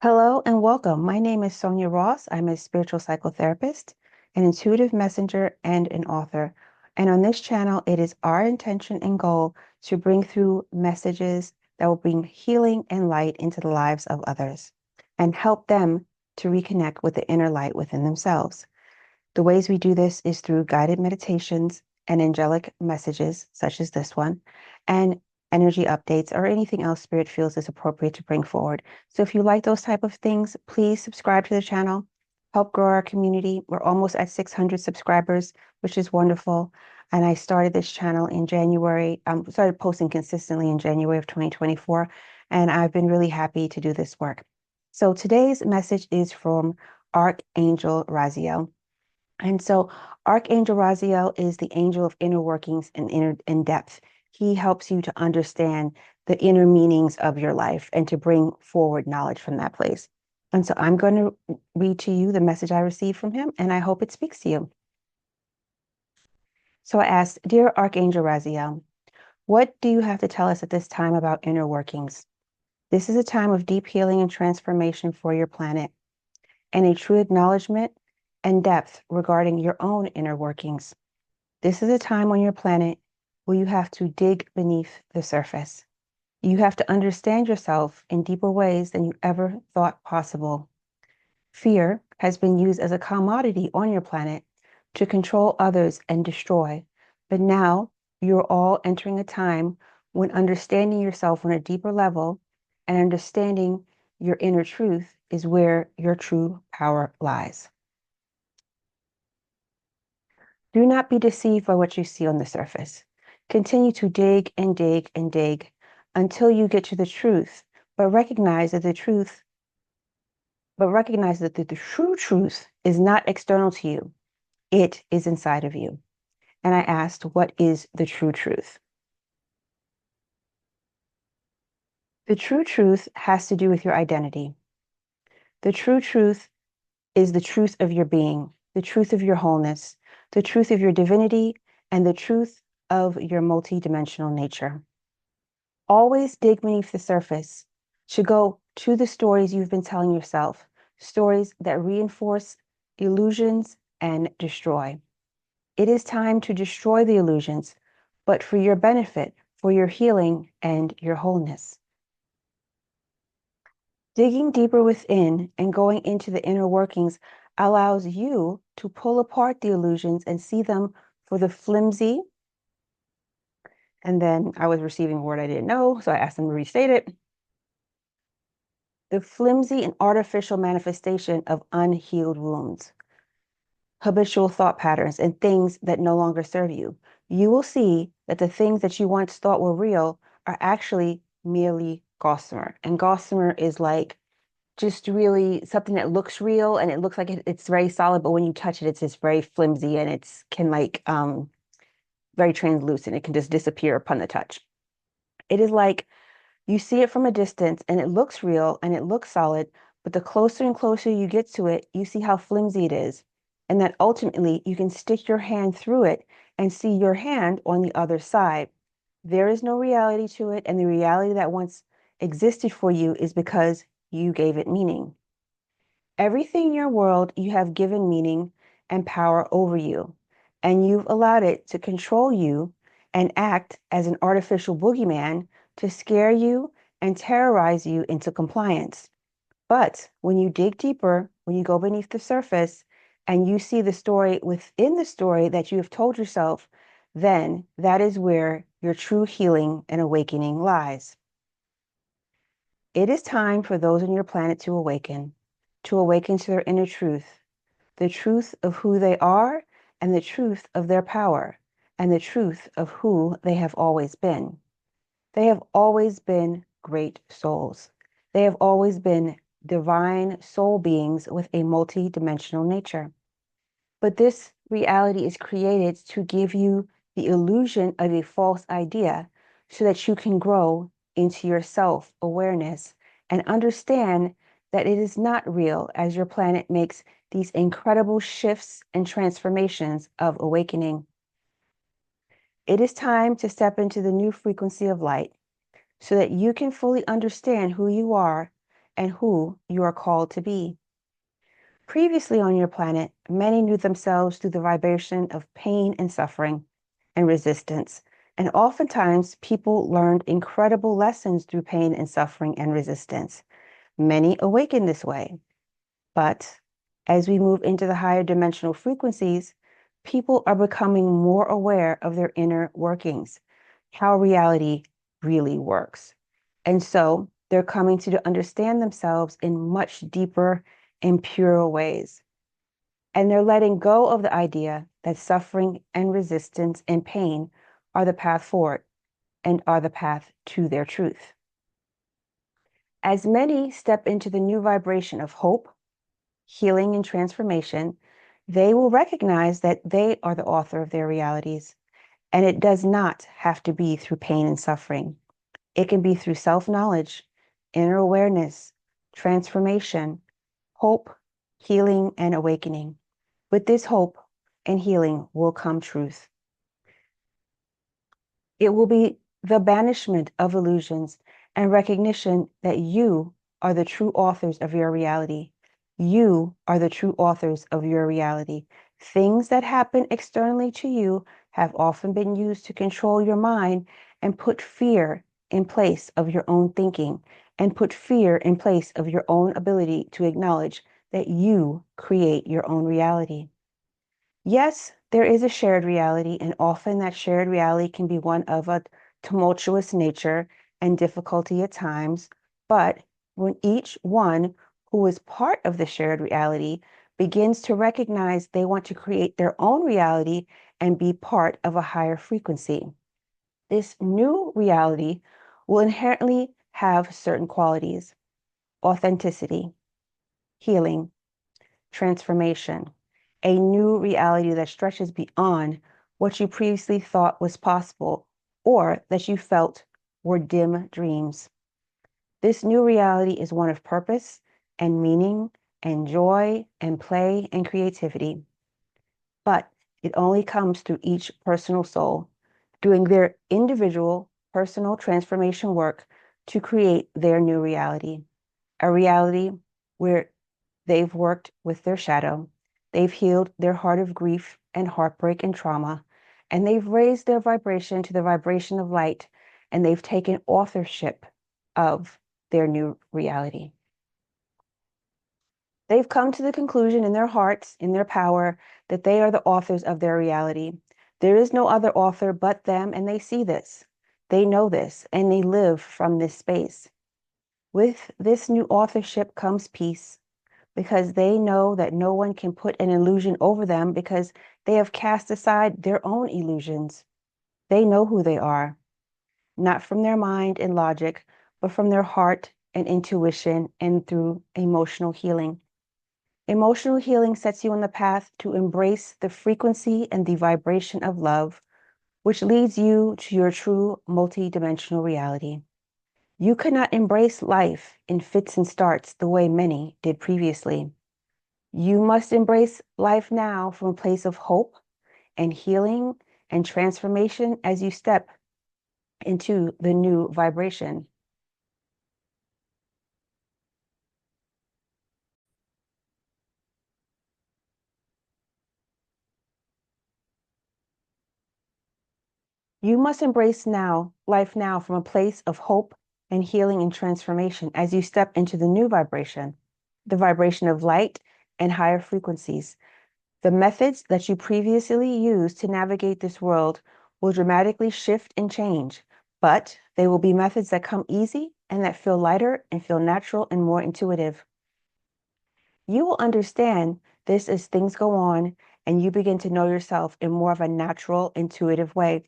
Hello and welcome. My name is Sonia Ross. I'm a spiritual psychotherapist, an intuitive messenger, and an author. And on this channel, it is our intention and goal to bring through messages that will bring healing and light into the lives of others and help them to reconnect with the inner light within themselves. The ways we do this is through guided meditations and angelic messages, such as this one, and energy updates or anything else Spirit feels is appropriate to bring forward. So if you like those type of things, please subscribe to the channel, help grow our community. We're almost at 600 subscribers, which is wonderful. And I started this channel in January, started posting consistently in January of 2024, and I've been really happy to do this work. So today's message is from Archangel Raziel. And so Archangel Raziel is the angel of inner workings and inner in depth. He helps you to understand the inner meanings of your life and to bring forward knowledge from that place. And so I'm going to read to you the message I received from him, and I hope it speaks to you. So I asked, Dear Archangel Raziel, what do you have to tell us at this time about inner workings? This is a time of deep healing and transformation for your planet, and a true acknowledgement and depth regarding your own inner workings. This is a time on your planet where you have to dig beneath the surface. You have to understand yourself in deeper ways than you ever thought possible. Fear has been used as a commodity on your planet to control others and destroy. But now you're all entering a time when understanding yourself on a deeper level and understanding your inner truth is where your true power lies. Do not be deceived by what you see on the surface. Continue to dig and dig and dig until you get to the truth, but recognize that the true truth is not external to you. It is inside of you. And I asked, what is the true truth? The true truth has to do with your identity. The true truth is the truth of your being, the truth of your wholeness, the truth of your divinity, and the truth of your multidimensional nature. Always dig beneath the surface to go to the stories you've been telling yourself, stories that reinforce illusions and destroy. It is time to destroy the illusions, but for your benefit, for your healing and your wholeness. Digging deeper within and going into the inner workings allows you to pull apart the illusions and see them for the flimsy. And then I was receiving a word I didn't know, so I asked them to restate it. The flimsy and artificial manifestation of unhealed wounds, habitual thought patterns, and things that no longer serve you. You will see that the things that you once thought were real are actually merely gossamer. And gossamer is like just really something that looks real and it looks like it's very solid, but when you touch it, it's just very flimsy and it's can like very translucent. It can just disappear upon the touch. It is like you see it from a distance and it looks real and it looks solid, but the closer and closer you get to it, you see how flimsy it is. And that ultimately you can stick your hand through it and see your hand on the other side. There is no reality to it, and the reality that once existed for you is because you gave it meaning. Everything in your world you have given meaning and power over you, and you've allowed it to control you and act as an artificial boogeyman to scare you and terrorize you into compliance. But when you dig deeper, when you go beneath the surface and you see the story within the story that you have told yourself, then that is where your true healing and awakening lies. It is time for those on your planet to awaken to their inner truth, the truth of who they are and the truth of their power, and the truth of who they have always been. They have always been great souls. They have always been divine soul beings with a multi-dimensional nature. But this reality is created to give you the illusion of a false idea so that you can grow into your self-awareness and understand that it is not real as your planet makes these incredible shifts and transformations of awakening. It is time to step into the new frequency of light so that you can fully understand who you are and who you are called to be. Previously on your planet, many knew themselves through the vibration of pain and suffering and resistance. And oftentimes, people learned incredible lessons through pain and suffering and resistance. Many awaken this way. But as we move into the higher dimensional frequencies, people are becoming more aware of their inner workings, how reality really works. And so they're coming to understand themselves in much deeper and purer ways. And they're letting go of the idea that suffering and resistance and pain are the path forward and are the path to their truth. As many step into the new vibration of hope, healing, and transformation, they will recognize that they are the author of their realities. And it does not have to be through pain and suffering. It can be through self-knowledge, inner awareness, transformation, hope, healing, and awakening. With this hope and healing will come truth. It will be the banishment of illusions and recognition that you are the true authors of your reality. You are the true authors of your reality. Things that happen externally to you have often been used to control your mind and put fear in place of your own thinking and put fear in place of your own ability to acknowledge that you create your own reality. Yes, there is a shared reality, and often that shared reality can be one of a tumultuous nature and difficulty at times. But when each one who is part of the shared reality begins to recognize they want to create their own reality and be part of a higher frequency, this new reality will inherently have certain qualities: authenticity, healing, transformation, a new reality that stretches beyond what you previously thought was possible or that you felt were dim dreams. This new reality is one of purpose and meaning and joy and play and creativity. But it only comes through each personal soul doing their individual personal transformation work to create their new reality, a reality where they've worked with their shadow, they've healed their heart of grief and heartbreak and trauma, and they've raised their vibration to the vibration of light, and they've taken authorship of their new reality. They've come to the conclusion in their hearts, in their power, that they are the authors of their reality. There is no other author but them, and they see this. They know this, and they live from this space. With this new authorship comes peace, because they know that no one can put an illusion over them because they have cast aside their own illusions. They know who they are, not from their mind and logic, but from their heart and intuition and through emotional healing. Emotional healing sets you on the path to embrace the frequency and the vibration of love, which leads you to your true multidimensional reality. You cannot embrace life in fits and starts the way many did previously. You must embrace life now from a place of hope and healing and transformation as you step into the new vibration. You must embrace life now from a place of hope and healing and transformation as you step into the new vibration, the vibration of light and higher frequencies. The methods that you previously used to navigate this world will dramatically shift and change, but they will be methods that come easy and that feel lighter and feel natural and more intuitive. You will understand this as things go on and you begin to know yourself in more of a natural, intuitive way.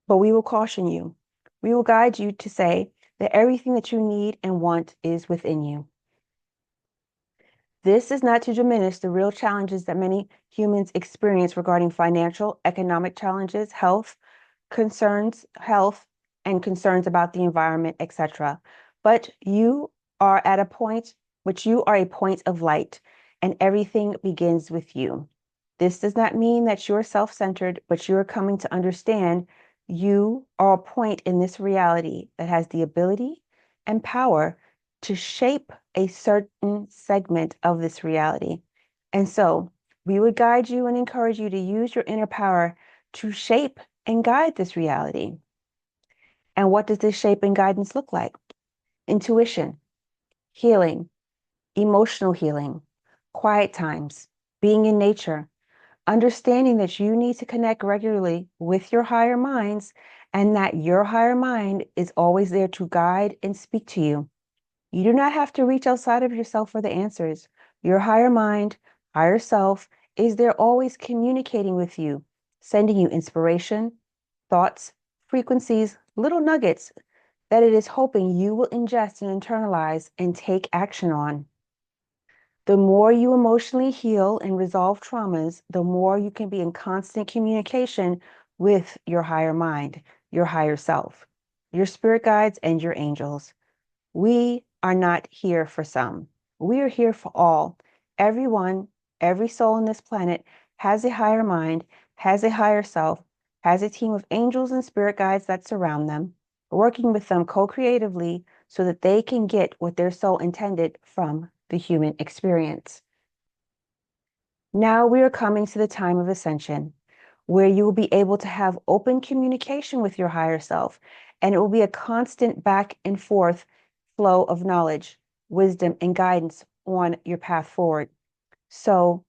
But we will caution you. We will guide you to say that everything that you need and want is within you. This is not to diminish the real challenges that many humans experience regarding financial, economic challenges, health, and concerns about the environment, etc. But you are at a point which you are a point of light, and everything begins with you. This does not mean that you're self-centered, but you're coming to understand you are a point in this reality that has the ability and power to shape a certain segment of this reality. And so we would guide you and encourage you to use your inner power to shape and guide this reality. And what does this shape and guidance look like? Intuition, healing, emotional healing, quiet times, being in nature, understanding that you need to connect regularly with your higher minds and that your higher mind is always there to guide and speak to you. You do not have to reach outside of yourself for the answers. Your higher mind, higher self, is there always communicating with you, sending you inspiration, thoughts, frequencies, little nuggets that it is hoping you will ingest and internalize and take action on. The more you emotionally heal and resolve traumas, the more you can be in constant communication with your higher mind, your higher self, your spirit guides, and your angels. We are not here for some. We are here for all. Everyone, every soul on this planet has a higher mind, has a higher self, has a team of angels and spirit guides that surround them, working with them co-creatively so that they can get what their soul intended from the human experience. Now we are coming to the time of ascension, where you will be able to have open communication with your higher self, and it will be a constant back and forth flow of knowledge, wisdom, and guidance on your path forward. So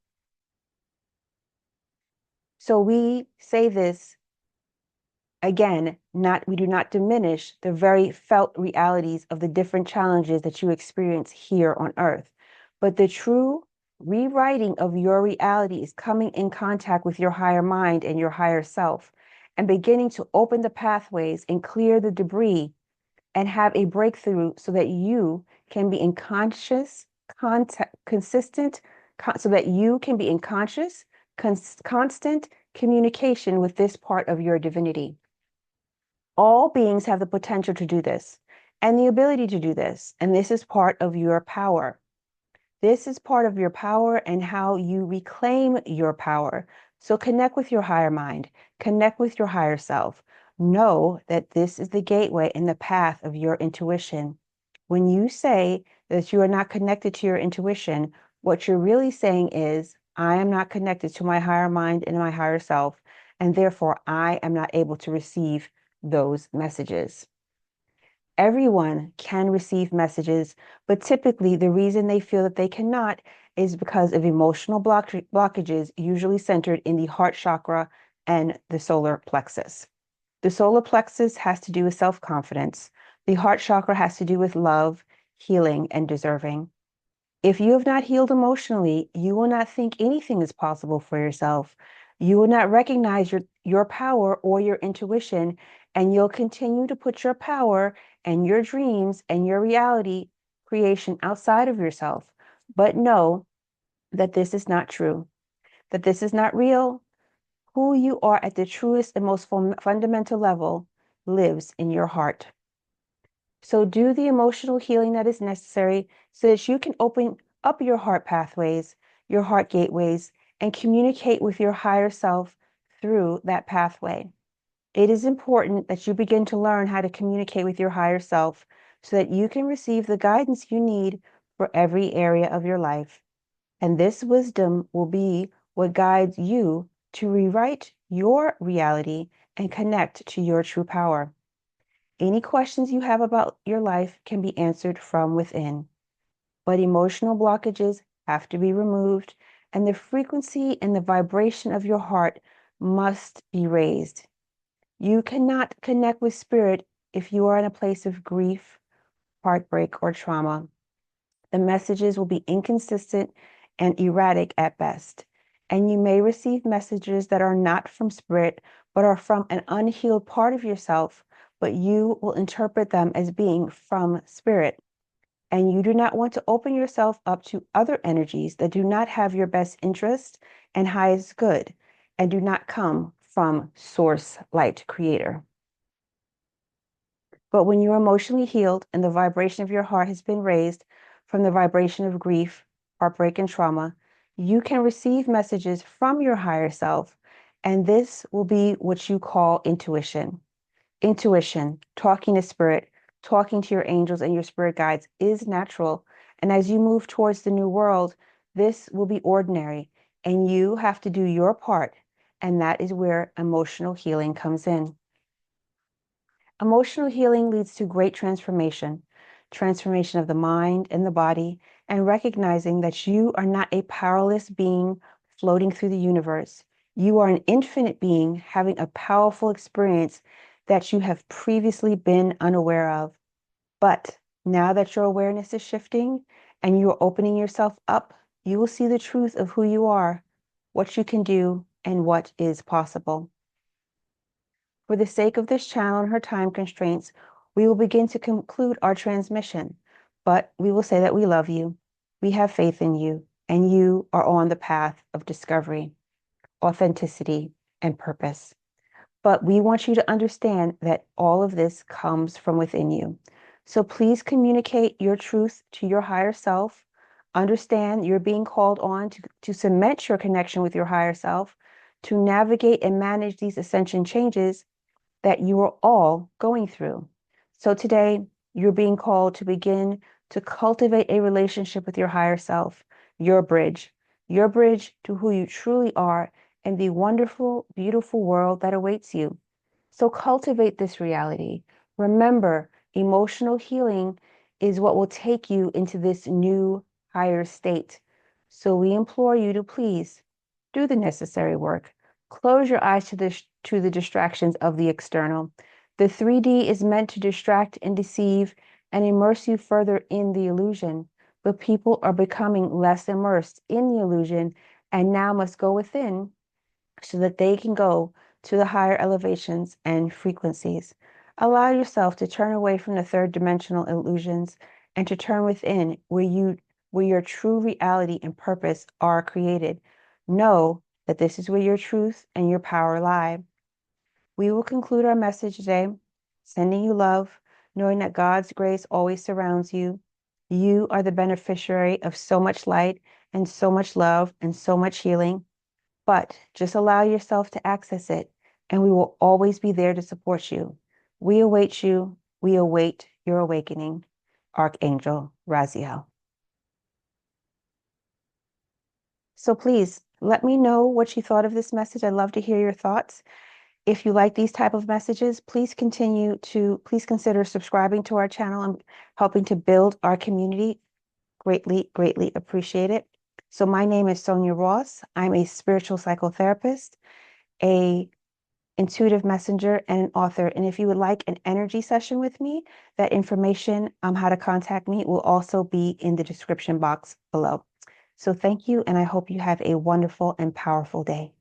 we say this again, we do not diminish the very felt realities of the different challenges that you experience here on Earth, but the true rewriting of your reality is coming in contact with your higher mind and your higher self and beginning to open the pathways and clear the debris and have a breakthrough so that you can be in conscious, consistent, so that you can be in conscious, constant communication with this part of your divinity. All beings have the potential to do this and the ability to do this, and this is part of your power. This is part of your power and how you reclaim your power. So connect with your higher mind, connect with your higher self. Know that this is the gateway and the path of your intuition. When you say that you are not connected to your intuition, what you're really saying is, I am not connected to my higher mind and my higher self, and therefore I am not able to receive those messages. Everyone can receive messages, but typically the reason they feel that they cannot is because of emotional blockages, usually centered in the heart chakra and the solar plexus. The solar plexus has to do with self-confidence. The heart chakra has to do with love, healing, and deserving. If you have not healed emotionally, you will not think anything is possible for yourself. You will not recognize your power or your intuition, and you'll continue to put your power and your dreams and your reality creation outside of yourself. But know that this is not true, that this is not real. Who you are at the truest and most fundamental level lives in your heart. So do the emotional healing that is necessary so that you can open up your heart pathways, your heart gateways, and communicate with your higher self through that pathway. It is important that you begin to learn how to communicate with your higher self so that you can receive the guidance you need for every area of your life. And this wisdom will be what guides you to rewrite your reality and connect to your true power. Any questions you have about your life can be answered from within, but emotional blockages have to be removed, and the frequency and the vibration of your heart must be raised. You cannot connect with spirit if you are in a place of grief, heartbreak, or trauma. The messages will be inconsistent and erratic at best, and you may receive messages that are not from spirit, but are from an unhealed part of yourself, but you will interpret them as being from spirit. And you do not want to open yourself up to other energies that do not have your best interest and highest good, and do not come from Source Light Creator. But when you're emotionally healed and the vibration of your heart has been raised from the vibration of grief, heartbreak, and trauma, you can receive messages from your higher self, and this will be what you call intuition. Intuition, talking to spirit, talking to your angels and your spirit guides is natural. And as you move towards the new world, this will be ordinary, and you have to do your part. And that is where emotional healing comes in. Emotional healing leads to great transformation, transformation of the mind and the body, and recognizing that you are not a powerless being floating through the universe. You are an infinite being having a powerful experience that you have previously been unaware of. But now that your awareness is shifting and you are opening yourself up, you will see the truth of who you are, what you can do, and what is possible. For the sake of this channel and her time constraints, we will begin to conclude our transmission, but we will say that we love you, we have faith in you, and you are on the path of discovery, authenticity, and purpose. But we want you to understand that all of this comes from within you. So please communicate your truth to your higher self. Understand you're being called on to cement your connection with your higher self, to navigate and manage these ascension changes that you are all going through. So today, you're being called to begin to cultivate a relationship with your higher self, your bridge to who you truly are and the wonderful, beautiful world that awaits you. So cultivate this reality. Remember, emotional healing is what will take you into this new, higher state. So we implore you to please do the necessary work. Close your eyes to the distractions of the external. The 3D is meant to distract and deceive and immerse you further in the illusion. But people are becoming less immersed in the illusion and now must go within so that they can go to the higher elevations and frequencies. Allow yourself to turn away from the third dimensional illusions and to turn within where your true reality and purpose are created. Know that this is where your truth and your power lie. We will conclude our message today, sending you love, knowing that God's grace always surrounds you. You are the beneficiary of so much light and so much love and so much healing. But just allow yourself to access it, and we will always be there to support you. We await you. We await your awakening. Archangel Raziel. So please let me know what you thought of this message. I'd love to hear your thoughts. If you like these type of messages, please consider subscribing to our channel and helping to build our community. Greatly, greatly appreciate it. So my name is Sonia Ross. I'm a spiritual psychotherapist, a intuitive messenger, and an author. And if you would like an energy session with me, that information on how to contact me will also be in the description box below. So thank you, and I hope you have a wonderful and powerful day.